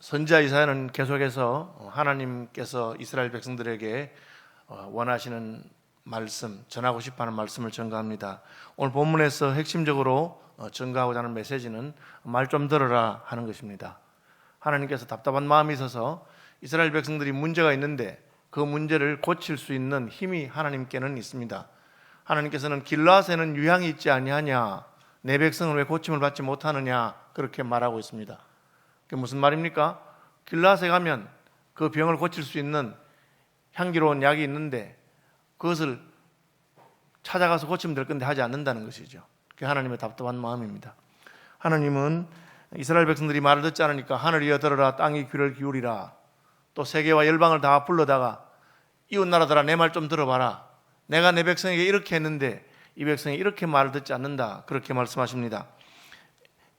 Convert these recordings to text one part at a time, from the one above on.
선지자 이사야는 계속해서 하나님께서 이스라엘 백성들에게 원하시는 말씀, 전하고 싶어하는 말씀을 전가합니다. 오늘 본문에서 핵심적으로 전가하고자 하는 메시지는 말 좀 들어라 하는 것입니다. 하나님께서 답답한 마음이 있어서 이스라엘 백성들이 문제가 있는데 그 문제를 고칠 수 있는 힘이 하나님께는 있습니다. 하나님께서는 길라앗에는 유향이 있지 아니하냐, 내 백성은 왜 고침을 받지 못하느냐, 그렇게 말하고 있습니다. 그게 무슨 말입니까? 길라앗에 가면 그 병을 고칠 수 있는 향기로운 약이 있는데 그것을 찾아가서 고치면 될 건데 하지 않는다는 것이죠. 그게 하나님의 답답한 마음입니다. 하나님은 이스라엘 백성들이 말을 듣지 않으니까 하늘이여 들어라, 땅이 귀를 기울이라, 또 세계와 열방을 다 불러다가 이웃나라들아 내 말 좀 들어봐라, 내가 내 백성에게 이렇게 했는데 이 백성이 이렇게 말을 듣지 않는다, 그렇게 말씀하십니다.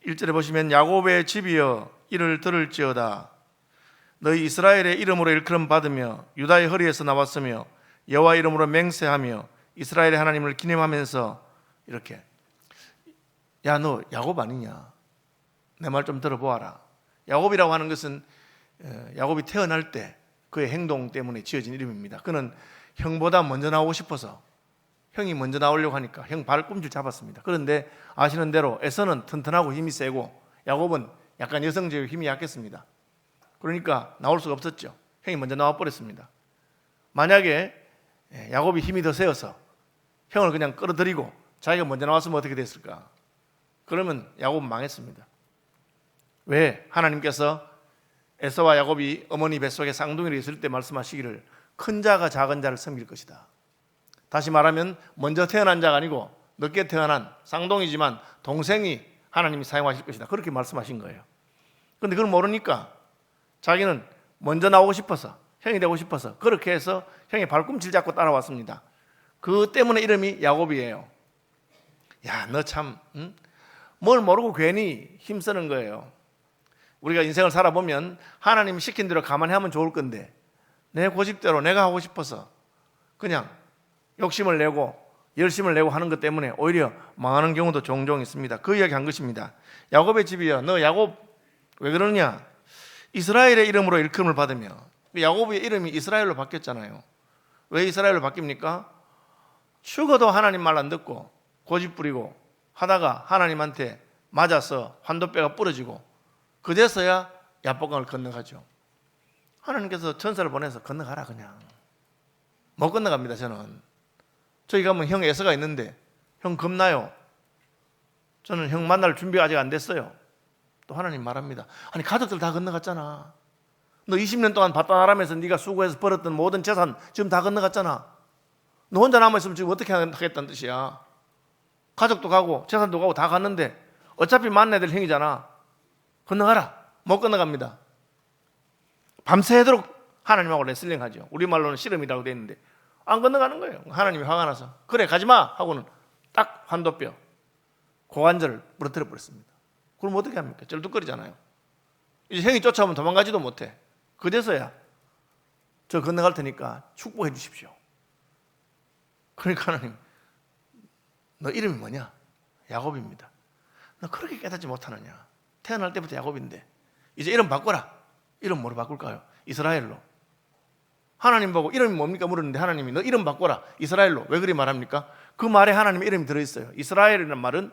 1절에 보시면 야곱의 집이여 이를 들을지어다, 너희 이스라엘의 이름으로 일컬음 받으며 유다의 허리에서 나왔으며 여호와 이름으로 맹세하며 이스라엘의 하나님을 기념하면서 이렇게, 야 너 야곱 아니냐, 내 말 좀 들어보아라. 야곱이라고 하는 것은 야곱이 태어날 때 그의 행동 때문에 지어진 이름입니다. 그는 형보다 먼저 나오고 싶어서 형이 먼저 나오려고 하니까 형 발꿈치를 잡았습니다. 그런데 아시는 대로 에서는 튼튼하고 힘이 세고 야곱은 약간 여성적이고 힘이 약했습니다. 그러니까 나올 수가 없었죠. 형이 먼저 나와 버렸습니다. 만약에 야곱이 힘이 더 세어서 형을 그냥 끌어들이고 자기가 먼저 나왔으면 어떻게 됐을까? 그러면 야곱은 망했습니다. 왜? 하나님께서 에서와 야곱이 어머니 뱃속에 쌍둥이로 있을 때 말씀하시기를 큰 자가 작은 자를 섬길 것이다. 다시 말하면 먼저 태어난 자가 아니고 늦게 태어난 쌍둥이지만 동생이 하나님이 사용하실 것이다, 그렇게 말씀하신 거예요. 그런데 그걸 모르니까 자기는 먼저 나오고 싶어서, 형이 되고 싶어서 그렇게 해서 형의 발꿈치를 잡고 따라왔습니다. 그 때문에 이름이 야곱이에요. 야, 너 참 뭘 모르고 괜히 힘쓰는 거예요. 우리가 인생을 살아보면 하나님이 시킨 대로 가만히 하면 좋을 건데 내 고집대로 내가 하고 싶어서 그냥 욕심을 내고 열심을 내고 하는 것 때문에 오히려 망하는 경우도 종종 있습니다. 그 이야기 한 것입니다. 야곱의 집이여, 너 야곱 왜 그러냐? 이스라엘의 이름으로 일컬음을 받으며, 야곱의 이름이 이스라엘로 바뀌었잖아요. 왜 이스라엘로 바뀝니까? 죽어도 하나님 말 안 듣고 고집 부리고 하다가 하나님한테 맞아서 환도뼈가 부러지고 그제서야 야복강을 건너가죠. 하나님께서 천사를 보내서 건너가라, 그냥. 못 건너갑니다. 저희 가면 형 에서가 있는데 형 겁나요. 저는 형 만날 준비가 아직 안 됐어요. 또 하나님 말합니다. 아니 가족들 다 건너갔잖아. 너 20년 동안 바다나라면서 네가 수고해서 벌었던 모든 재산 지금 다 건너갔잖아. 너 혼자 남아있으면 지금 어떻게 하겠다는 뜻이야. 가족도 가고 재산도 가고 다 갔는데 어차피 만나야 될 형이잖아. 건너가라. 못 건너갑니다. 밤새도록 하나님하고 레슬링하죠. 우리말로는 씨름이라고 되어 있는데 안 건너가는 거예요. 하나님이 화가 나서 그래 가지마 하고는 딱 환도뼈 고관절을 부러뜨려 버렸습니다. 그럼 어떻게 합니까? 쩔뚝거리잖아요. 이제 형이 쫓아오면 도망가지도 못해. 그제서야 저 건너갈 테니까 축복해 주십시오. 그러니까 하나님, 너 이름이 뭐냐? 야곱입니다. 너 그렇게 깨닫지 못하느냐? 태어날 때부터 야곱인데 이제 이름 바꿔라. 이름 뭐로 바꿀까요? 이스라엘로. 하나님 보고 이름이 뭡니까 물었는데 하나님이 너 이름 바꿔라. 이스라엘로. 왜 그리 말합니까? 그 말에 하나님의 이름이 들어있어요. 이스라엘이라는 말은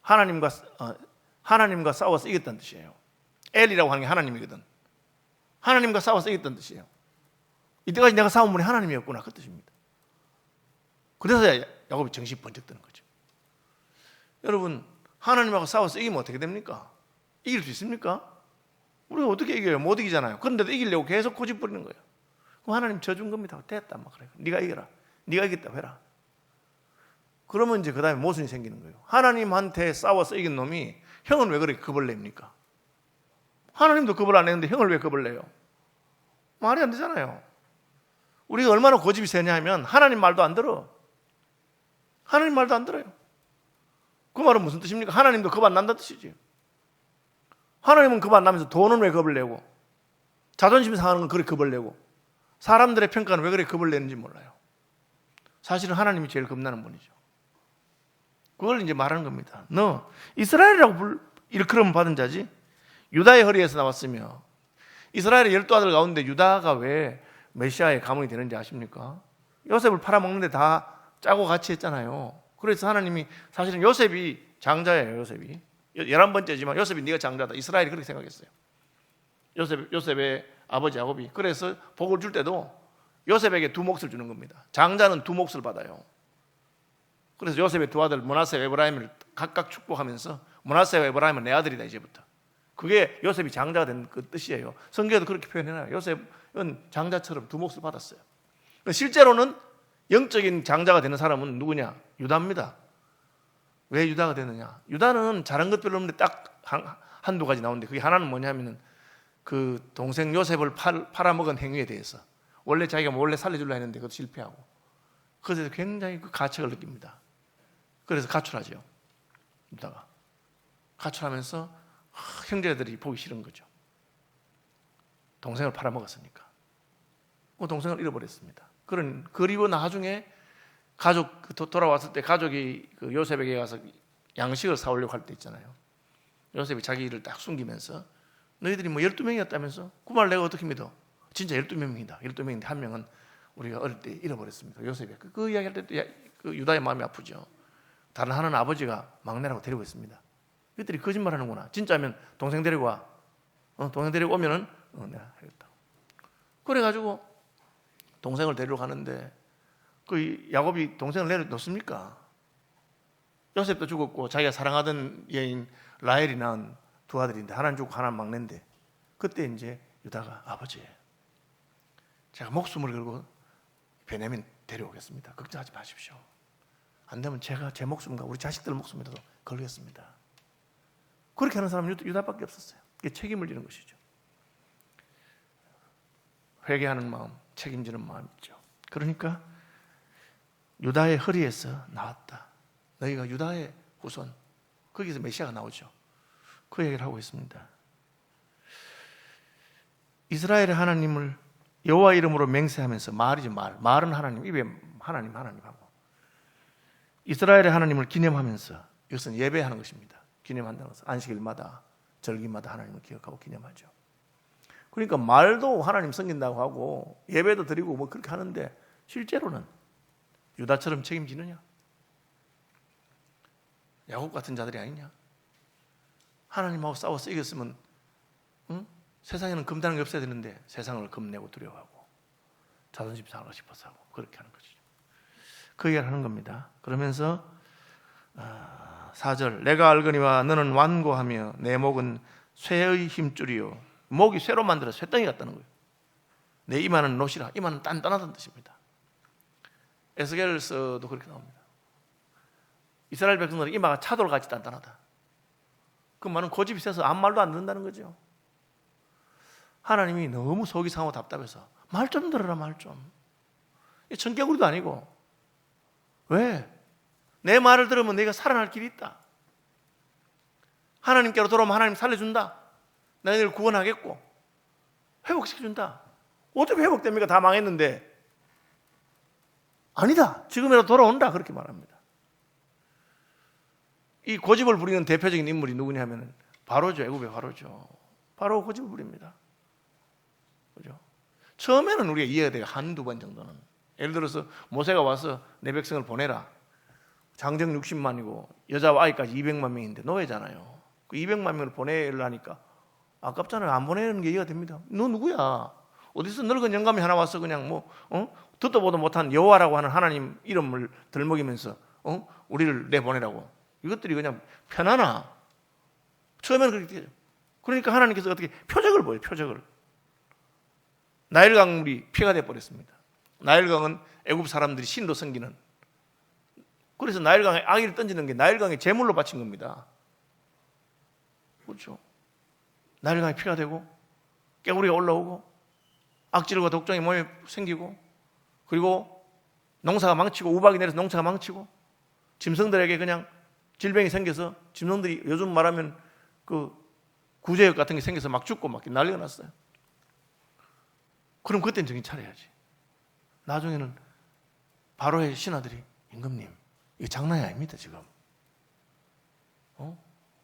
하나님과 싸워서 이겼다는 뜻이에요. 엘이라고 하는 게 하나님이거든. 하나님과 싸워서 이겼다는 뜻이에요. 이때까지 내가 싸운 분이 하나님이었구나, 그 뜻입니다. 그래서 야곱이 정신이 번쩍 드는 거죠. 여러분, 하나님하고 싸워서 이기면 어떻게 됩니까? 이길 수 있습니까? 우리가 어떻게 이겨요? 못 이기잖아요. 그런데도 이기려고 계속 고집 부리는 거예요. 그럼 하나님 져준 겁니다. 됐다, 막 그래요. 네가 이겨라. 네가 이겼다 해라. 그러면 이제 그 다음에 모순이 생기는 거예요. 하나님한테 싸워서 이긴 놈이 형은 왜 그렇게 겁을 냅니까? 하나님도 겁을 안 내는데 형을 왜 겁을 내요? 말이 안 되잖아요. 우리가 얼마나 고집이 세냐 하면 하나님 말도 안 들어. 하나님 말도 안 들어요. 그 말은 무슨 뜻입니까? 하나님도 겁 안 난다는 뜻이지. 하나님은 겁 안 나면서 돈은 왜 겁을 내고 자존심 상하는 건 그렇게 겁을 내고 사람들의 평가는 왜 그렇게 겁을 내는지 몰라요. 사실은 하나님이 제일 겁나는 분이죠. 그걸 이제 말하는 겁니다. 너 이스라엘이라고 일컬음 받은 자지 유다의 허리에서 나왔으며 이스라엘의 12아들 가운데 유다가 왜 메시아의 가문이 되는지 아십니까? 요셉을 팔아먹는데 다 짜고 같이 했잖아요. 그래서 하나님이 사실은 요셉이 장자예요. 요셉이 11번째지만 요셉이 네가 장자다. 이스라엘이 그렇게 생각했어요. 요셉의 아버지 야곱이. 그래서 복을 줄 때도 요셉에게 두 몫을 주는 겁니다. 장자는 두 몫을 받아요. 그래서 요셉의 두 아들 므낫세와 에브라임을 각각 축복하면서 므낫세와 에브라임은 내 아들이다 이제부터. 그게 요셉이 장자가 된 그 뜻이에요. 성경에도 그렇게 표현해놔요. 요셉은 장자처럼 두 몫을 받았어요. 실제로는 영적인 장자가 되는 사람은 누구냐? 유다입니다. 왜 유다가 되느냐? 유다는 잘한 것 별로 없는데 딱 한두 가지 나오는데 그게 하나는 뭐냐면은 그 동생 요셉을 팔아먹은 행위에 대해서 원래 자기가 몰래 살려주려 했는데 그것도 실패하고 그래서 굉장히 그 가책을 느낍니다. 그래서 가출하죠. 유다가 가출하면서 형제들이 보기 싫은 거죠. 동생을 팔아먹었으니까. 그 동생을 잃어버렸습니다. 그리고 나중에 가족 돌아왔을 때 가족이 그 요셉에게 가서 양식을 사오려고 할 때 있잖아요. 요셉이 자기 일을 딱 숨기면서 너희들이 뭐 12명이었다면서? 그 말 내가 어떻게 믿어? 진짜 12명이다. 12명인데 한 명은 우리가 어릴 때 잃어버렸습니다. 요셉이. 그 이야기할 때 그 유다의 마음이 아프죠. 다른 하나는 아버지가 막내라고 데리고 있습니다. 이들이 거짓말 하는구나. 진짜면 동생 데리고 와. 동생 데리고 오면은 내가 하겠다. 그래가지고 동생을 데리러 가는데 그 야곱이 동생을 내려놓습니까? 요셉도 죽었고 자기가 사랑하던 여인 라헬이 낳은 두 아들인데 하나는 죽고 하나는 막내인데 그때 이제 유다가 아버지 제가 목숨을 걸고 베냐민 데려오겠습니다. 걱정하지 마십시오. 안 되면 제가 제 목숨과 우리 자식들 목숨이라도 걸겠습니다. 그렇게 하는 사람은 유다밖에 없었어요. 이게 책임을 지는 것이죠. 회개하는 마음, 책임지는 마음이 있죠. 그러니까 유다의 허리에서 나왔다. 너희가 유다의 후손. 거기서 메시아가 나오죠. 그 얘기를 하고 있습니다. 이스라엘의 하나님을 여호와 이름으로 맹세하면서 말이죠. 말은 하나님, 입에 하나님 하고 이스라엘의 하나님을 기념하면서 이것은 예배하는 것입니다. 기념한다는 것은 안식일마다 절기마다 하나님을 기억하고 기념하죠. 그러니까 말도 하나님 섬긴다고 하고 예배도 드리고 뭐 그렇게 하는데 실제로는 유다처럼 책임지느냐? 야곱 같은 자들이 아니냐? 하나님하고 싸워서 이겼으면 세상에는 금다는 게 없어야 되는데 세상을 겁내고 두려워하고 자존심 상하고 싶어서 하고 그렇게 하는 것이죠. 그 얘기를 하는 겁니다. 그러면서 4절 내가 알거니와 너는 완고하며 내 목은 쇠의 힘줄이요. 목이 쇠로 만들어서 쇠덩이 같다는 거예요. 내 이마는 노시라. 이마는 단단하다는 뜻입니다. 에스겔서도 그렇게 나옵니다. 이스라엘 백성들은 이마가 차돌같이 단단하다. 그 말은 고집이 세서 아무 말도 안 듣는다는 거죠. 하나님이 너무 속이 상하고 답답해서 말 좀 들어라 말 좀. 청개구리도 아니고 왜? 내 말을 들으면 내가 살아날 길이 있다. 하나님께로 돌아오면 하나님 살려준다. 너희를 구원하겠고 회복시켜준다. 어떻게 회복됩니까? 다 망했는데. 아니다. 지금이라도 돌아온다. 그렇게 말합니다. 이 고집을 부리는 대표적인 인물이 누구냐 하면 바로죠. 애굽의 바로죠. 바로 고집을 부립니다. 그죠? 처음에는 우리가 이해가 돼요. 한두 번 정도는. 예를 들어서 모세가 와서 내 백성을 보내라. 장정 60만이고 여자와 아이까지 200만 명인데 노예잖아요. 그 200만 명을 보내려니까 아깝잖아요. 안 보내는 게 이해가 됩니다. 너 누구야? 어디서 늙은 영감이 하나 와서 그냥 듣도 보도 못한 여호와라고 하는 하나님 이름을 들먹이면서 우리를 내보내라고. 이것들이 그냥 편하나? 처음에는 그렇게 되죠. 그러니까 하나님께서 어떻게 표적을 보여요. 표적을. 나일강물이 피가 되어버렸습니다. 나일강은 애굽 사람들이 신로 섬기는, 그래서 나일강에 아기를 던지는 게 나일강에 제물로 바친 겁니다. 그렇죠. 나일강에 피가 되고 깨구리가 올라오고 악질과 독종의 몸이 생기고 그리고 농사가 망치고 우박이 내려서 농사가 망치고 짐승들에게 그냥 질병이 생겨서 짐승들이 요즘 말하면 그 구제역 같은 게 생겨서 막 죽고 막 난리가 났어요. 그럼 그때는 정신 차려야지. 나중에는 바로의 신하들이 임금님 이거 장난이 아닙니다 지금.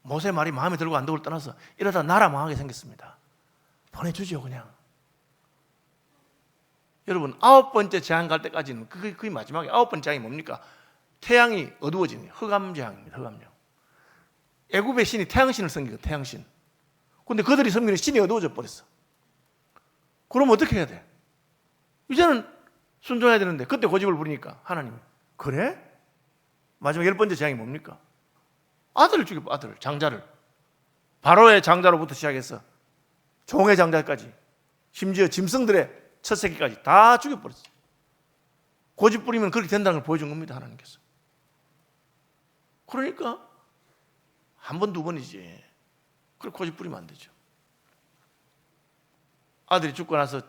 모세 말이 마음에 들고 안 들고 떠나서 이러다 나라 망하게 생겼습니다. 보내주죠 그냥. 여러분 9번째 재앙 갈 때까지는 그게 마지막에 9번째 재앙이 뭡니까? 태양이 어두워지는 흑암재앙입니다. 흑암재앙. 애굽의 신이 태양신을 섬기고 태양신. 근데 그들이 섬기는 신이 어두워져 버렸어. 그럼 어떻게 해야 돼? 이제는 순종해야 되는데 그때 고집을 부리니까 하나님이 그래? 마지막 10번째 재앙이 뭡니까? 아들을 죽여, 아들을, 장자를. 바로의 장자로부터 시작해서 종의 장자까지, 심지어 짐승들의 첫 새끼까지 다 죽여버렸어요. 고집 부리면 그렇게 된다는 걸 보여준 겁니다, 하나님께서. 그러니까 한 번, 두 번이지. 그렇게 고집 부리면 안 되죠. 아들이 죽고 나서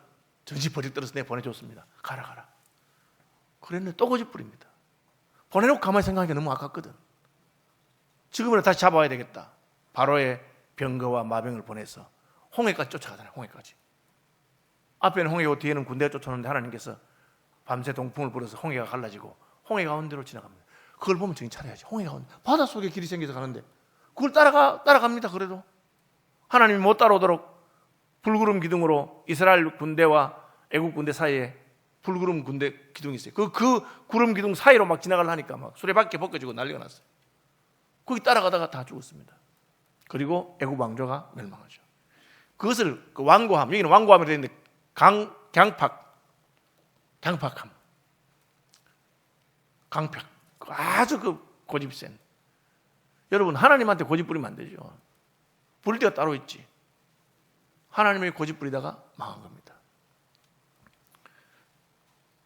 정신 버릭 들어서 내가 보내줬습니다. 가라. 그랬는데 또 고집 부립니다. 보내놓고 가만히 생각하기가 너무 아깝거든. 지금은 다시 잡아야 되겠다. 바로의 병거와 마병을 보내서 홍해까지 쫓아가잖아요. 홍해까지. 앞에는 홍해고 뒤에는 군대가 쫓아오는데 하나님께서 밤새 동풍을 불어서 홍해가 갈라지고 홍해 가운데로 지나갑니다. 그걸 보면 정신 차려야지. 홍해 가운데 바닷속에 길이 생겨서 가는데 그걸 따라갑니다. 그래도 하나님이 못 따라오도록 불구름 기둥으로 이스라엘 군대와 애국 군대 사이에 불구름 군대 기둥이 있어요. 그 구름 기둥 사이로 막 지나가려니까 막 수레바퀴 벗겨지고 난리가 났어요. 거기 따라가다가 다 죽었습니다. 그리고 애국 왕조가 멸망하죠. 그것을 그 완고함, 여기는 완고함이 되어 있는데 강팍함, 강팍, 아주 그 고집이 센. 여러분 하나님한테 고집 부리면 안 되죠. 부릴 때가 따로 있지. 하나님의 고집 부리다가 망한 겁니다.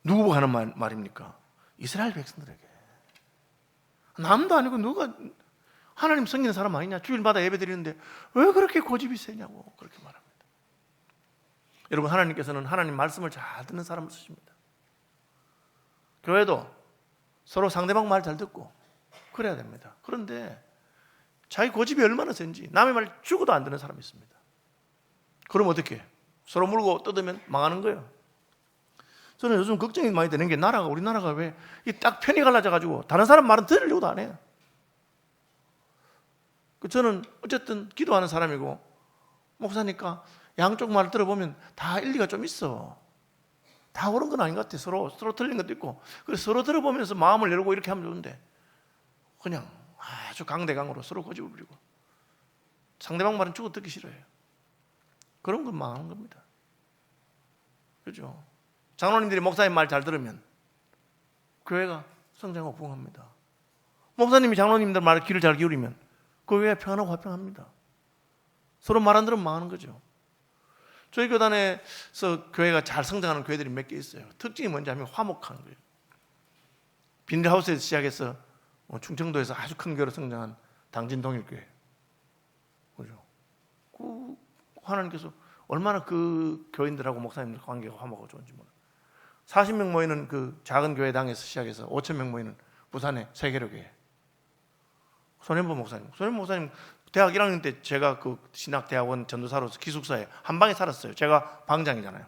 누구 보고 하는 말입니까? 이스라엘 백성들에게. 남도 아니고 누가 하나님 섬기는 사람 아니냐? 주일마다 예배 드리는데 왜 그렇게 고집이 세냐고 그렇게 말합니다. 여러분 하나님께서는 하나님 말씀을 잘 듣는 사람을 쓰십니다. 교회도 서로 상대방 말 잘 듣고 그래야 됩니다. 그런데 자기 고집이 얼마나 센지 남의 말 죽어도 안 듣는 사람이 있습니다. 그럼 어떻게 해요? 서로 물고 뜯으면 망하는 거예요. 저는 요즘 걱정이 많이 되는 게 우리나라가 왜 딱 편이 갈라져가지고 다른 사람 말은 들으려고도 안 해요. 저는 어쨌든 기도하는 사람이고 목사니까 양쪽 말을 들어보면 다 일리가 좀 있어. 다 옳은 건 아닌 것 같아. 서로 틀린 것도 있고. 그래서 서로 들어보면서 마음을 열고 이렇게 하면 좋은데 그냥 아주 강대강으로 서로 고집을 부리고 상대방 말은 죽어 듣기 싫어해요. 그런 건 망하는 겁니다. 그렇죠? 장로님들이 목사님 말 잘 들으면 교회가 성장하고 부흥합니다. 목사님이 장로님들 말에 귀를 잘 기울이면 그 교회가 평안하고 화평합니다. 서로 말 안 들으면 망하는 거죠. 저희 교단에서 교회가 잘 성장하는 교회들이 몇 개 있어요. 특징이 뭔지 하면 화목하는 거예요. 빈들하우스에서 시작해서 충청도에서 아주 큰 교회로 성장한 당진동일교회. 그죠? 하나님께서 얼마나 그 교인들하고 목사님들 관계가 화목하고 좋은지 몰라요. 40명 모이는 그 작은 교회당에서 시작해서 5,000명 모이는 부산의 세계로교회. 손현보 목사님 대학 1학년 때 제가 그 신학대학원 전도사로서 기숙사에 한 방에 살았어요. 제가 방장이잖아요.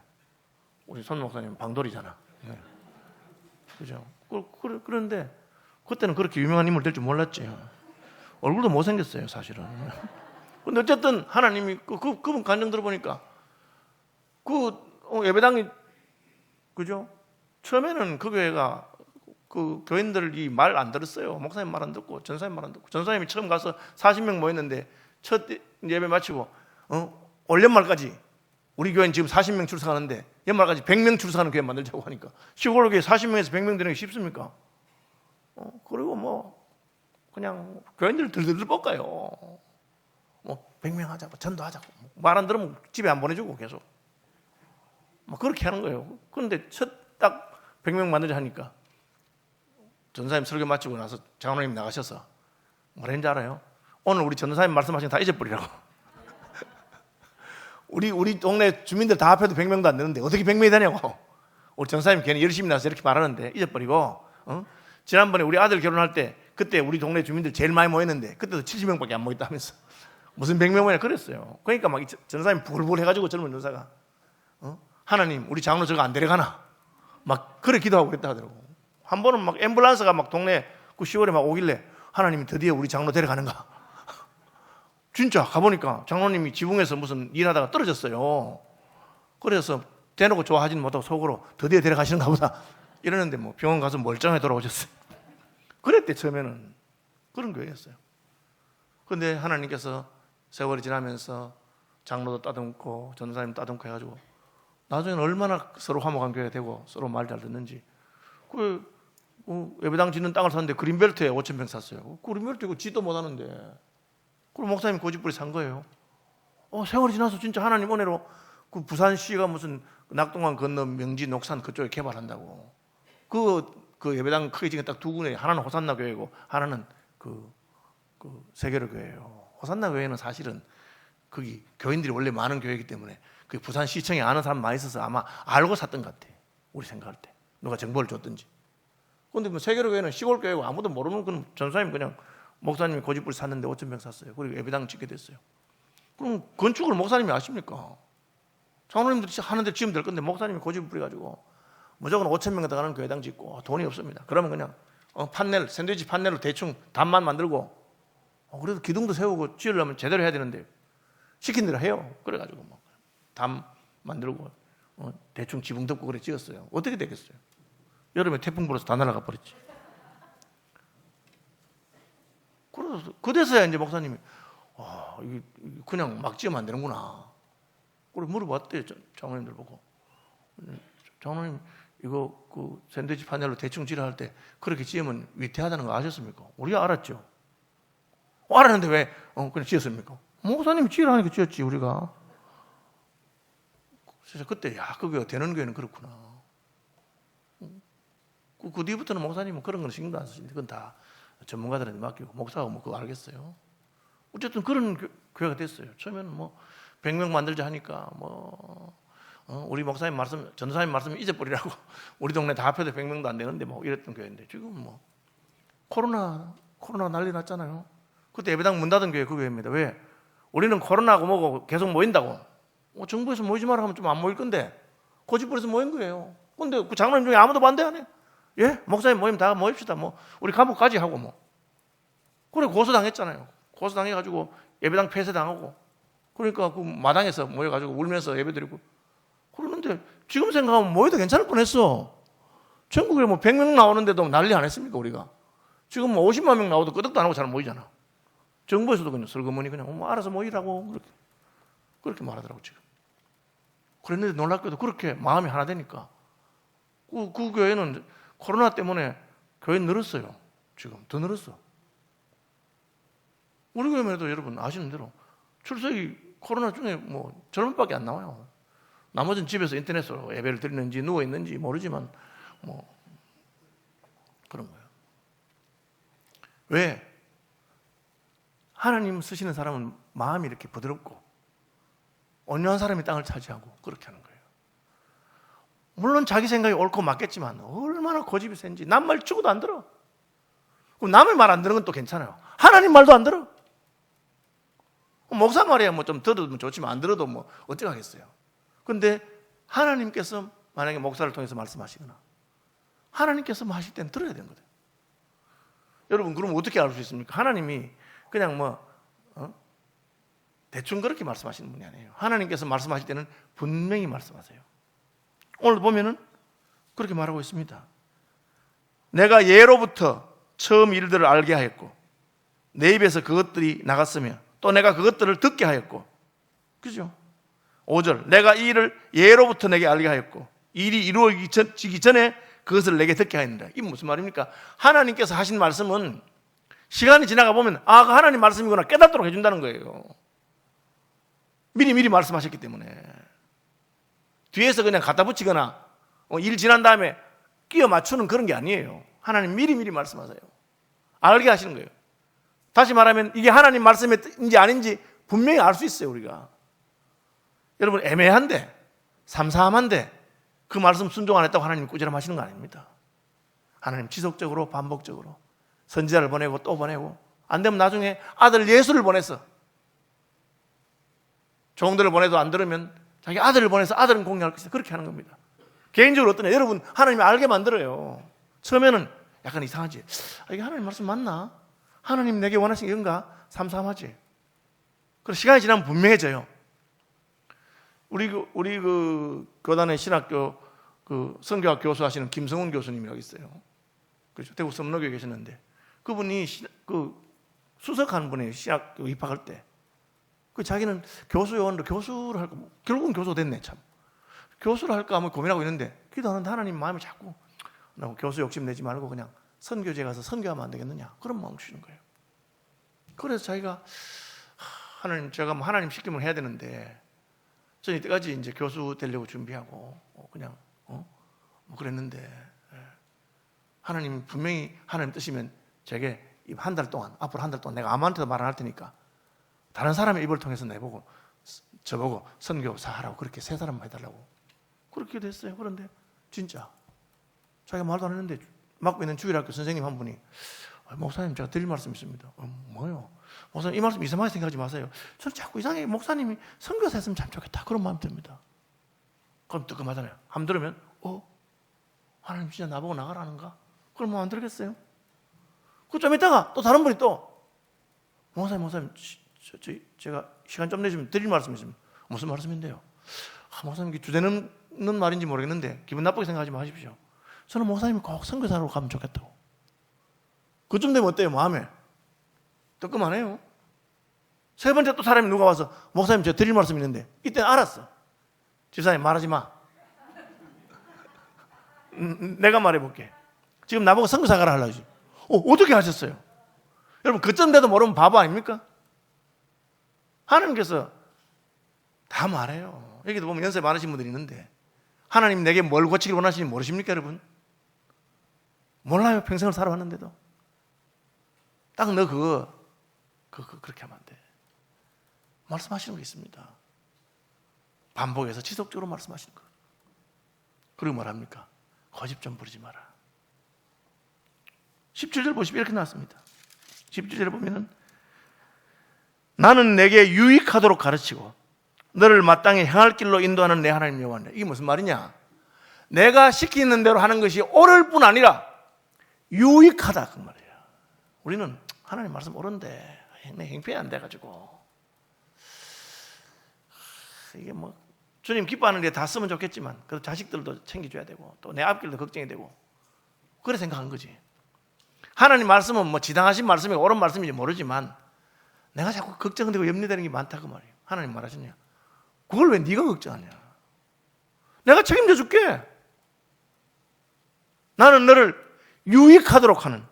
우리 손 목사님은 방돌이잖아. 네. 그죠? 그런데 그때는 그렇게 유명한 인물 될 줄 몰랐지. 얼굴도 못생겼어요, 사실은. 근데 어쨌든 하나님이 그분 간증 들어보니까 예배당이 그죠? 처음에는 그 교회가 그 교인들이 말 안 들었어요. 목사님 말 안 듣고 전사님 말 안 듣고 전사님이 처음 가서 40명 모였는데 첫 예배 마치고 올 연말까지 우리 교회는 지금 40명 출석하는데 연말까지 100명 출석하는 교회 만들자고 하니까 시골 교회 40명에서 100명 되는 게 쉽습니까? 그리고 뭐 그냥 교인들 들들들 뻗가요. 100명 하자고 전도하자고 말 안 들으면 집에 안 보내주고 계속 뭐 그렇게 하는 거예요. 그런데 딱 100명 만들자 하니까 전사님 설교 마치고 나서 장로님 나가셔서 뭐라 했는지 알아요? 오늘 우리 전사님 말씀하신 거 다 잊어버리라고. 우리 동네 주민들 다 합해도 100명도 안 되는데 어떻게 100명이 되냐고. 우리 전사님 괜히 열심히 나서 이렇게 말하는데 잊어버리고 지난번에 우리 아들 결혼할 때 그때 우리 동네 주민들 제일 많이 모였는데 그때도 70명밖에 안 모였다 하면서 무슨 100명 모이냐 그랬어요. 그러니까 막 전사님 부글부글 해가지고 젊은 전사가 하나님 우리 장로 저거 안 데려가나 막 그래 기도하고 그랬다 하더라고. 한 번은 막 앰뷸런스가 막 동네 그 10월에 막 오길래 하나님이 드디어 우리 장로 데려가는가. 진짜 가보니까 장로님이 지붕에서 무슨 일하다가 떨어졌어요. 그래서 대놓고 좋아하지는 못하고 속으로 드디어 데려가시는가 보다 이러는데 뭐 병원 가서 멀쩡하게 돌아오셨어요. 그랬대. 처음에는 그런 교회였어요. 그런데 하나님께서 세월이 지나면서 장로도 따듬고 전도사님 따듬고 해가지고 나중에는 얼마나 서로 화목한 교회가 되고 서로 말 잘 듣는지. 그 예배당 짓는 땅을 샀는데 그린벨트에 5,000평 샀어요. 그린벨트 이거 짓도 못하는데 그럼 목사님이 고집부리 산 거예요. 세월이 지나서 진짜 하나님 은혜로 그 부산시가 무슨 낙동강 건너 명지 녹산 그쪽에 개발한다고. 그 예배당 크게 지금 딱 두 군데, 하나는 호산나 교회고 하나는 그 세계로 교회예요. 호산나 교회는 사실은 거기 교인들이 원래 많은 교회이기 때문에 그 부산시청에 아는 사람 많이 있어서 아마 알고 샀던 것 같아. 우리 생각할 때 누가 정보를 줬든지. 그런데 뭐 세계로 교회는 시골 교회고 아무도 모르는 그런 전사님 그냥 목사님이 고집부리 샀는데 5,000평 샀어요. 그리고 예배당 짓게 됐어요. 그럼 건축을 목사님이 아십니까? 장로님들이 하는데 지으면 될 건데 목사님이 고집부리 가지고 무조건 5,000명 들어가는 교회당 짓고 돈이 없습니다. 그러면 그냥 판넬, 샌드위치 판넬로 대충 담만 만들고 그래도 기둥도 세우고 지으려면 제대로 해야 되는데 시킨 대로 해요. 그래가지고 뭐 담 만들고 대충 지붕 덮고 그래 지었어요. 어떻게 되겠어요? 여름에 태풍 불어서 다 날아가 버렸지. 그래서 그래서야 이제 목사님이 이게 그냥 막 지으면 안 되는구나. 그래 물어봤대요. 장로님들 보고. 장로님 이거 그 샌드위치 판넬로 대충 지으라 할 때 그렇게 지으면 위태하다는 거 아셨습니까? 우리가 알았죠. 알았는데 왜 그냥 지었습니까? 목사님이 지으라니까 지었지 우리가. 그래서 그때 그게 되는 교회는 그렇구나. 그 뒤부터는 목사님은 그런 건 신경도 안 쓰시는데 그건 다 전문가들한테 맡기고 목사가 뭐 그거 알겠어요. 어쨌든 그런 교회가 됐어요. 처음에는 뭐 100명 만들자 하니까 우리 목사님 말씀, 전도사님 말씀 잊어버리라고 우리 동네 다 합해도 100명도 안 되는데 뭐 이랬던 교회인데 지금 뭐 코로나 난리 났잖아요. 그때 예배당 문 닫은 교회 그 교회입니다. 왜? 우리는 코로나하고 뭐고 계속 모인다고. 정부에서 모이지 마라 하면 좀 안 모일 건데 고집부려서 모인 거예요. 근데 그 장로님 중에 아무도 반대 안 해. 예? 목사님 모임 다 모입시다. 뭐 우리 감옥까지 하고 뭐. 그래 고소당했잖아요. 고소당해가지고 예배당 폐쇄당하고. 그러니까 그 마당에서 모여가지고 울면서 예배드리고. 그러는데 지금 생각하면 모여도 괜찮을 뻔했어. 전국에 뭐 100명 나오는데도 난리 안 했습니까 우리가? 지금 뭐 50만 명 나오도 끄덕도 안 하고 잘 모이잖아. 정부에서도 그냥 슬그머니 그냥 뭐 알아서 모이라고 그렇게 말하더라고 지금. 그랬는데 놀랍게도 그렇게 마음이 하나 되니까 그 교회는 코로나 때문에 교회 늘었어요. 지금 더 늘었어. 우리 교회만 해도 여러분 아시는 대로 출석이 코로나 중에 뭐 절반밖에 안 나와요. 나머지는 집에서 인터넷으로 예배를 드리는지 누워 있는지 모르지만 뭐 그런 거예요. 왜? 하나님 쓰시는 사람은 마음이 이렇게 부드럽고 온유한 사람이 땅을 차지하고 그렇게 하는 거예요. 물론 자기 생각이 옳고 맞겠지만 얼마나 고집이 센지 남 말 죽어도 안 들어. 그럼 남의 말 안 들은 건 또 괜찮아요. 하나님 말도 안 들어. 목사 말이야 뭐 좀 들어도 좋지만 안 들어도 뭐 어떻게 하겠어요. 그런데 하나님께서 만약에 목사를 통해서 말씀하시거나 하나님께서 뭐 하실 때는 들어야 되는 거예요. 여러분 그럼 어떻게 알 수 있습니까? 하나님이 그냥 뭐 대충 그렇게 말씀하시는 분이 아니에요. 하나님께서 말씀하실 때는 분명히 말씀하세요. 오늘 보면은 그렇게 말하고 있습니다. 내가 예로부터 처음 일들을 알게 하였고 내 입에서 그것들이 나갔으며 또 내가 그것들을 듣게 하였고, 그죠? 5절 내가 이 일을 예로부터 내게 알게 하였고 일이 이루어지기 전에 그것을 내게 듣게 하였느니라. 이게 무슨 말입니까? 하나님께서 하신 말씀은 시간이 지나가 보면 그 하나님 말씀이구나 깨닫도록 해준다는 거예요. 미리 말씀하셨기 때문에 뒤에서 그냥 갖다 붙이거나 일 지난 다음에 끼워 맞추는 그런 게 아니에요. 하나님 미리 말씀하세요. 알게 하시는 거예요. 다시 말하면 이게 하나님 말씀인지 아닌지 분명히 알 수 있어요. 우리가 여러분 애매한데 삼삼한데 그 말씀 순종 안 했다고 하나님 꾸지람하시는 거 아닙니다. 하나님 지속적으로 반복적으로 선지자를 보내고 또 보내고 안 되면 나중에 아들 예수를 보내서 종들을 보내도 안 들으면 자기 아들을 보내서 아들은 공략할 것이다. 그렇게 하는 겁니다. 개인적으로 어떠냐? 여러분 하나님이 알게 만들어요. 처음에는 약간 이상하지. 이게 하나님 말씀 맞나? 하나님 내게 원하신 게 이건가? 삼삼하지. 그리고 시간이 지나면 분명해져요. 우리 교단의 신학교 선교학 교수 하시는 김성훈 교수님이라고 있어요. 그렇죠. 대구 성로교에 계셨는데 그분이 수석하는 분이에요. 신학교 입학할 때. 자기는 교수 요원으로 교수를 할까, 결국은 교수 됐네 참. 교수를 할까 하면 고민하고 있는데 기도하는데 하나님 마음이 자꾸 교수 욕심 내지 말고 그냥 선교지에 가서 선교하면 안 되겠느냐, 그런 마음 주시는 거예요. 그래서 자기가 하나님, 제가 뭐 하나님 시키면 해야 되는데 저는 이때까지 이제 교수 되려고 준비하고 그냥 뭐 그랬는데, 하나님 분명히 하나님 뜻이면 제게 한 달 동안, 앞으로 한 달 동안 내가 아무한테도 말 안 할 테니까 다른 사람의 입을 통해서 내보고 저보고 선교사 하라고 그렇게 세 사람만 해달라고 그렇게 됐어요. 그런데 진짜 자기가 말도 안 했는데 맡고 있는 주일학교 선생님 한 분이 목사님 제가 드릴 말씀이 있습니다. 뭐요? 목사님 이 말씀 이상하게 생각하지 마세요. 저는 자꾸 이상하게 목사님이 선교사 했으면 참 좋겠다 그런 마음이 듭니다. 그럼 뜨끔하잖아요. 한번 들으면 하나님 진짜 나보고 나가라는가? 그럼 뭐 안 들겠어요? 그 좀 있다가 또 다른 분이 또 목사님 제가 시간 좀 내주면 드릴 말씀이 있습니다. 무슨 말씀인데요? 목사님 주제는 말인지 모르겠는데 기분 나쁘게 생각하지 마십시오. 저는 목사님이 꼭 선교사로 가면 좋겠다고. 그쯤 되면 어때요? 마음에 뜨끔하네요. 세 번째 또 사람이 누가 와서 목사님 제가 드릴 말씀이 있는데, 이때는 알았어. 집사님 말하지 마. 내가 말해볼게. 지금 나보고 선교사 가라 하려고 하지. 어떻게 하셨어요? 여러분 그쯤 돼도 모르면 바보 아닙니까? 하나님께서 다 말해요. 여기도 보면 연세 많으신 분들이 있는데 하나님 내게 뭘 고치길 원하시는지 모르십니까 여러분? 몰라요. 평생을 살아왔는데도. 딱 너 그렇게 하면 안 돼. 말씀하시는 게 있습니다. 반복해서 지속적으로 말씀하시는 거. 그리고 뭐랍니까? 고집 좀 부리지 마라. 17절 보시면 이렇게 나왔습니다. 17절에 보면은 나는 내게 유익하도록 가르치고 너를 마땅히 향할 길로 인도하는 내 하나님 여호와네. 이게 무슨 말이냐? 내가 시키는 대로 하는 것이 옳을 뿐 아니라 유익하다 그 말이에요. 우리는 하나님 말씀 옳은데 내 행편이 안 돼가지고 이게 뭐 주님 기뻐하는 데 다 쓰면 좋겠지만 그래도 자식들도 챙겨줘야 되고 또 내 앞길도 걱정이 되고 그래 생각한 거지. 하나님 말씀은 뭐 지당하신 말씀이 옳은 말씀인지 모르지만 내가 자꾸 걱정되고 염려되는 게 많다 그 말이에요. 하나님 말하셨냐? 그걸 왜 네가 걱정하냐? 내가 책임져 줄게. 나는 너를 유익하도록 하는,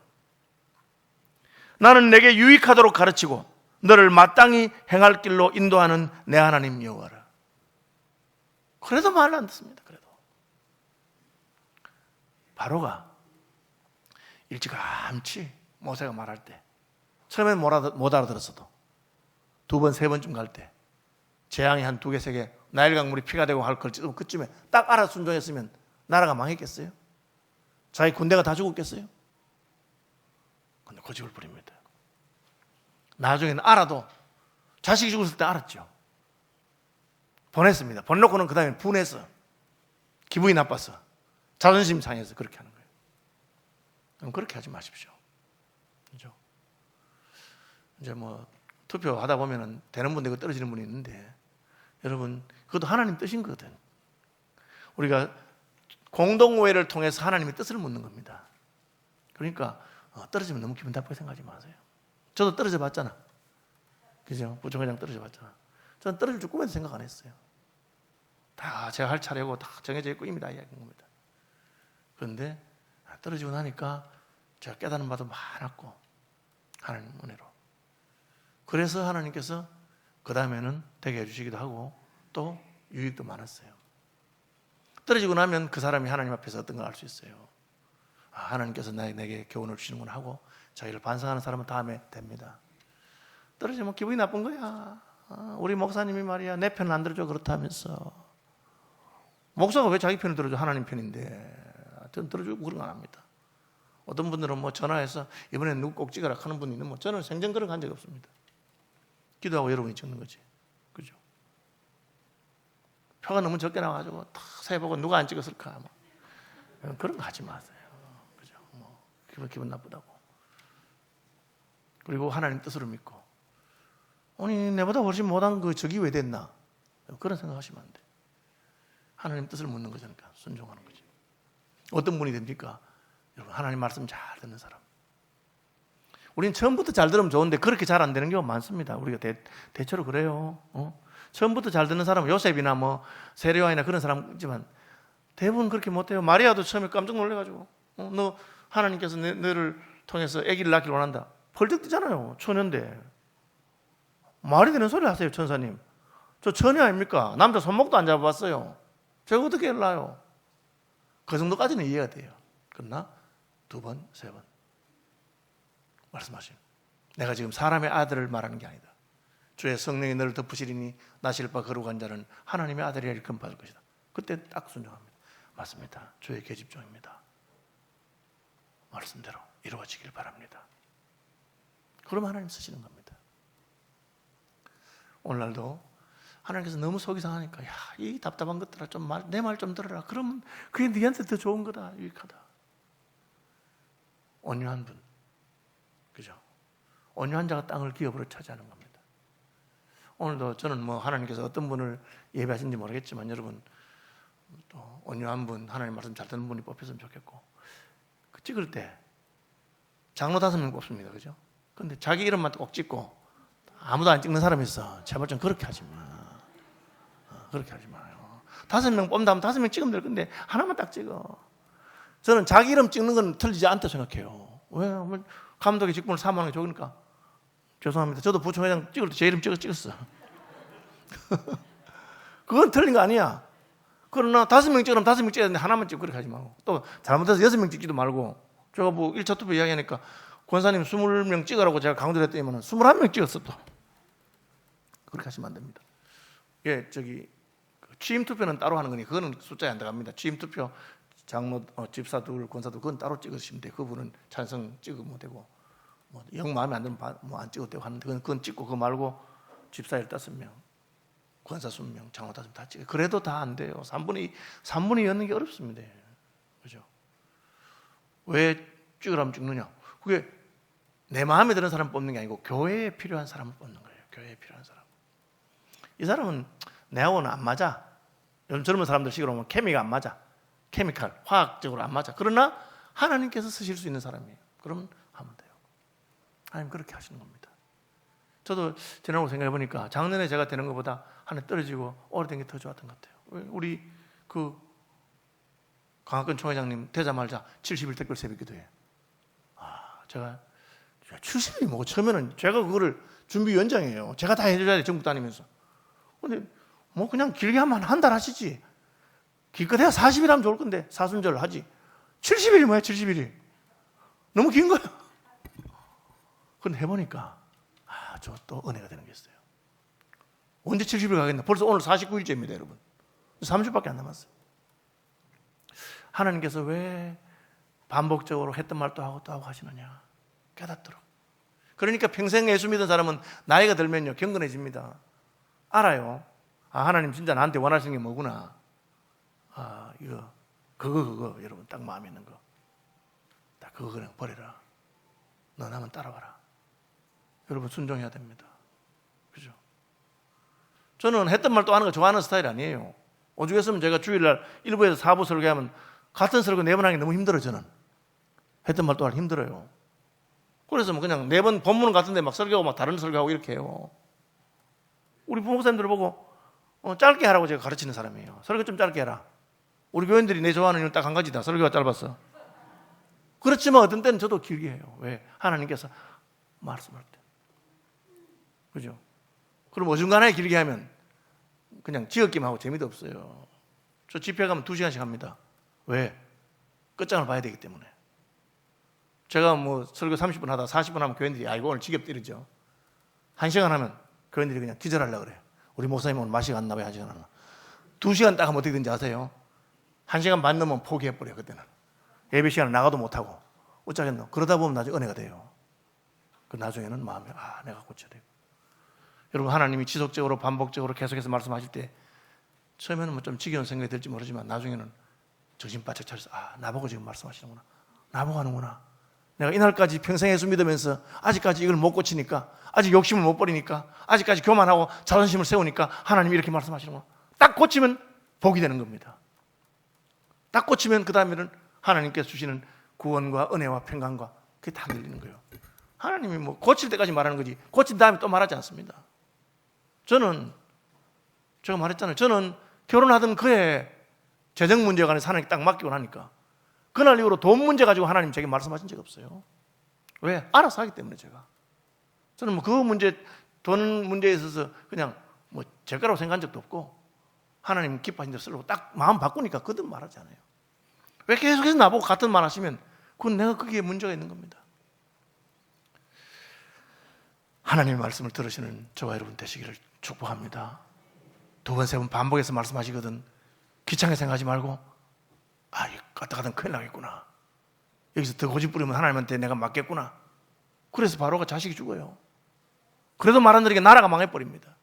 나는 내게 유익하도록 가르치고 너를 마땅히 행할 길로 인도하는 내 하나님 여호와라. 그래도 말을 안 듣습니다. 그래도 바로가 일찌감치 모세가 말할 때 처음엔 못 알아들었어도 두 번, 세 번쯤 갈 때 재앙이 한 2개, 3개 나일강 물이 피가 되고 할 걸지도 그쯤에 딱 알아 순종했으면 나라가 망했겠어요? 자기 군대가 다 죽었겠어요? 근데 고집을 부립니다. 나중에는 알아도 자식이 죽었을 때 알았죠. 보냈습니다. 보내놓고는 그 다음에 분해서 기분이 나빠서 자존심 상해서 그렇게 하는 거예요. 그럼 그렇게 하지 마십시오. 그죠? 이제 뭐 투표하다 보면은 되는 분도 있고 떨어지는 분이 있는데 여러분 그것도 하나님 뜻인 거거든. 우리가 공동오해를 통해서 하나님의 뜻을 묻는 겁니다. 그러니까 떨어지면 너무 기분 나쁘게 생각하지 마세요. 저도 떨어져 봤잖아. 그죠? 부총회장 떨어져 봤잖아. 저는 떨어질 줄 꿈에도 생각 안 했어요. 다 제가 할 차례고 다 정해져 있고 이미 다 이야기한 겁니다. 그런데 떨어지고 나니까 제가 깨닫는 바도 많았고 하나님 은혜로. 그래서 하나님께서 그 다음에는 되게 해주시기도 하고 또 유익도 많았어요. 떨어지고 나면 그 사람이 하나님 앞에서 어떤 걸 알 수 있어요. 하나님께서 내게 교훈을 주시는구나 하고 자기를 반성하는 사람은 다음에 됩니다. 떨어지면 기분이 나쁜 거야. 우리 목사님이 말이야 내 편을 안 들어줘 그렇다면서. 목사가 왜 자기 편을 들어줘? 하나님 편인데. 저는 들어주고 그런 거 안 합니다. 어떤 분들은 뭐 전화해서 이번엔 누구 꼭 찍어라 하는 분이 있는 뭐 저는 생전 그런 거 한 적이 없습니다. 기도하고 여러분이 찍는 거지. 그죠? 표가 너무 적게 나와가지고 다 세보고 누가 안 찍었을까 뭐. 그런 거 하지 마세요. 그죠? 뭐 기분 나쁘다고. 그리고 하나님 뜻으로 믿고 아니 내보다 훨씬 못한 그 적이 왜 됐나? 그런 생각하시면 안 돼. 하나님 뜻을 묻는 거잖아요. 순종하는 거지. 어떤 분이 됩니까? 여러분 하나님 말씀 잘 듣는 사람. 우리는 처음부터 잘 들으면 좋은데 그렇게 잘 안 되는 경우가 많습니다. 우리가 대체로 그래요. 처음부터 잘 듣는 사람은 요셉이나 뭐 세례요한이나 그런 사람이지만 대부분 그렇게 못해요. 마리아도 처음에 깜짝 놀래가지고 너 하나님께서 너를 통해서 아기를 낳기를 원한다. 펄쩍 뛰잖아요. 처녀인데. 말이 되는 소리 하세요, 천사님. 저 처녀 아닙니까? 남자 손목도 안 잡아봤어요. 제가 어떻게 애를 낳아요? 그 정도까지는 이해가 돼요. 그러나 두 번, 세 번 말씀하시면 내가 지금 사람의 아들을 말하는 게 아니다. 주의 성령이 너를 덮으시리니 나실 바 거룩한 자는 하나님의 아들이라 일컬음 받을 것이다. 그때 딱 순종합니다. 맞습니다. 주의 계집종입니다. 말씀대로 이루어지길 바랍니다. 그럼 하나님 쓰시는 겁니다. 오늘날도 하나님께서 너무 속이 상하니까 야, 이 답답한 것들아 좀 내 말 좀 들어라. 그러면 그게 네한테 더 좋은 거다. 유익하다. 온유한 분. 그죠? 온유한 자가 땅을 기업으로 차지하는 겁니다. 오늘도 저는 뭐 하나님께서 어떤 분을 예배하신지 모르겠지만 여러분 또 온유한 분, 하나님 말씀 잘 듣는 분이 뽑혔으면 좋겠고 그 찍을 때 장로 5명 뽑습니다. 그죠? 근데 자기 이름만 꼭 찍고 아무도 안 찍는 사람이 있어. 제발 좀 그렇게 하지 마. 그렇게 하지 마요. 5명 뽑는다면 5명 찍으면 될 건데 하나만 딱 찍어. 저는 자기 이름 찍는 건 틀리지 않다 생각해요. 왜? 감독의 직분을 사모하는 게 좋으니까. 죄송합니다. 저도 부총회장 찍을 때 제 이름 찍었어. 그건 틀린 거 아니야. 그러나 5명 찍으면 5명 찍어야 되는데 하나만 찍고 그렇게 하지 말고 또 잘못해서 6명 찍지도 말고 제가 뭐 1차 투표 이야기하니까 권사님 20명 찍으라고 제가 강조를 했더니만 21명 찍었어 또. 그렇게 하시면 안 됩니다. 예, 취임 투표는 따로 하는 거니 그거는 숫자에 안 들어갑니다. 취임 투표 장로, 집사들, 권사들 그건 따로 찍으시면 돼요. 그분은 찬성 찍으면 되고 뭐 영 마음에 안 들면 뭐 안 찍어도 되고 하는데 그건 찍고 그거 말고 집사 15명, 권사 20명, 장로 5명 다 찍어. 그래도 다 안 돼요. 3분의 였는 게 어렵습니다. 그죠? 왜 찍으라면 찍느냐? 그게 내 마음에 드는 사람 뽑는 게 아니고 교회에 필요한 사람을 뽑는 거예요. 교회에 필요한 사람. 이 사람은 내하고는 안 맞아. 요즘 젊은 사람들 식으로 보면 케미가 안 맞아. 케미칼, 화학적으로 안 맞아. 그러나 하나님께서 쓰실 수 있는 사람이에요. 그러면 하면 돼요. 하나님 그렇게 하시는 겁니다. 저도 지나고 생각해 보니까 작년에 제가 되는 것보다 한 해 떨어지고 오래된 게 더 좋았던 것 같아요. 우리 그 강학근 총회장님 되자마자 70일 댓글 새벽 기도해. 제가 70일이 뭐고 처음에는 제가 그거를 준비위원장이에요. 제가 다 해줘야 돼 전국 다니면서. 근데 뭐 그냥 길게 하면 한 달 하시지. 기껏해야 40일 하면 좋을 건데 사순절 하지. 70일이 뭐야 70일이. 너무 긴 거야. 그런데 해보니까 저 또 은혜가 되는 게 있어요. 언제 70일 가겠나. 벌써 오늘 49일째입니다 여러분. 30일밖에 안 남았어요. 하나님께서 왜 반복적으로 했던 말 또 하고 또 하고 하시느냐 깨닫도록. 그러니까 평생 예수 믿은 사람은 나이가 들면요 경건해집니다. 알아요. 하나님 진짜 나한테 원하시는 게 뭐구나. 이거 그거 여러분 딱 마음에 있는 거 딱 그거 그냥 버려라. 너 나만 따라와라. 여러분 순종해야 됩니다. 그죠? 저는 했던 말 또 하는 거 좋아하는 스타일 아니에요. 오죽했으면 제가 주일날 1부에서 4부 설교하면 같은 설교 4번 하기 너무 힘들어요. 저는 했던 말 또 하기 힘들어요. 그래서 뭐 그냥 4번 본문은 같은데 막 설교하고 막 다른 설교하고 이렇게 해요. 우리 부목사님들 보고 짧게 하라고 제가 가르치는 사람이에요. 설교 좀 짧게 해라. 우리 교인들이 내 좋아하는 이유는 딱 한 가지다. 설교가 짧았어. 그렇지만 어떤 때는 저도 길게 해요. 왜? 하나님께서 말씀할 때. 그죠? 그럼 어중간하게 길게 하면 그냥 지역기만 하고 재미도 없어요. 저 집회 가면 2시간씩 합니다. 왜? 끝장을 봐야 되기 때문에. 제가 뭐 설교 30분 하다 40분 하면 교인들이 아이고 오늘 지겹다 이러죠. 1시간 하면 교인들이 그냥 기절하려고 그래요. 우리 목사님 오늘 맛이 안 나와요. 1시간 하나. 2시간 딱 하면 어떻게 되는지 아세요? 1시간 반 넘으면 포기해버려요. 그때는 예배 시간에 나가도 못하고 어쩌겠노. 그러다 보면 나중에 은혜가 돼요. 그 나중에는 마음에 내가 고쳐야 되고. 여러분 하나님이 지속적으로 반복적으로 계속해서 말씀하실 때 처음에는 뭐 좀 지겨운 생각이 들지 모르지만 나중에는 정신 바짝 차려서 나보고 지금 말씀하시는구나. 나보고 하는구나. 내가 이날까지 평생 예수 믿으면서 아직까지 이걸 못 고치니까, 아직 욕심을 못 버리니까, 아직까지 교만하고 자존심을 세우니까 하나님이 이렇게 말씀하시는 거예요. 딱 고치면 복이 되는 겁니다. 딱 고치면 그 다음에는 하나님께서 주시는 구원과 은혜와 평강과 그게 다 열리는 거예요. 하나님이 뭐 고칠 때까지 말하는 거지 고친 다음에 또 말하지 않습니다. 제가 말했잖아요. 저는 결혼하던 그해 재정 문제에 관해서 하나님께 딱 맡기고 나니까 그날 이후로 돈 문제 가지고 하나님 제게 말씀하신 적이 없어요. 왜? 알아서 하기 때문에 제가. 저는 뭐 그 문제, 돈 문제에 있어서 그냥 뭐 제 거라고 생각한 적도 없고 하나님 기뻐하신 대로 쓰려고 딱 마음 바꾸니까 그든 말하잖아요. 왜 계속해서 나보고 같은 말 하시면 그건 내가 거기에 문제가 있는 겁니다. 하나님의 말씀을 들으시는 저와 여러분 되시기를 축복합니다. 두 번, 세 번 반복해서 말씀하시거든 귀찮게 생각하지 말고 어떡하든 큰일 나겠구나. 여기서 더 고집 부리면 하나님한테 내가 맞겠구나. 그래서 바로가 자식이 죽어요. 그래도 말 안 들으니까 나라가 망해버립니다.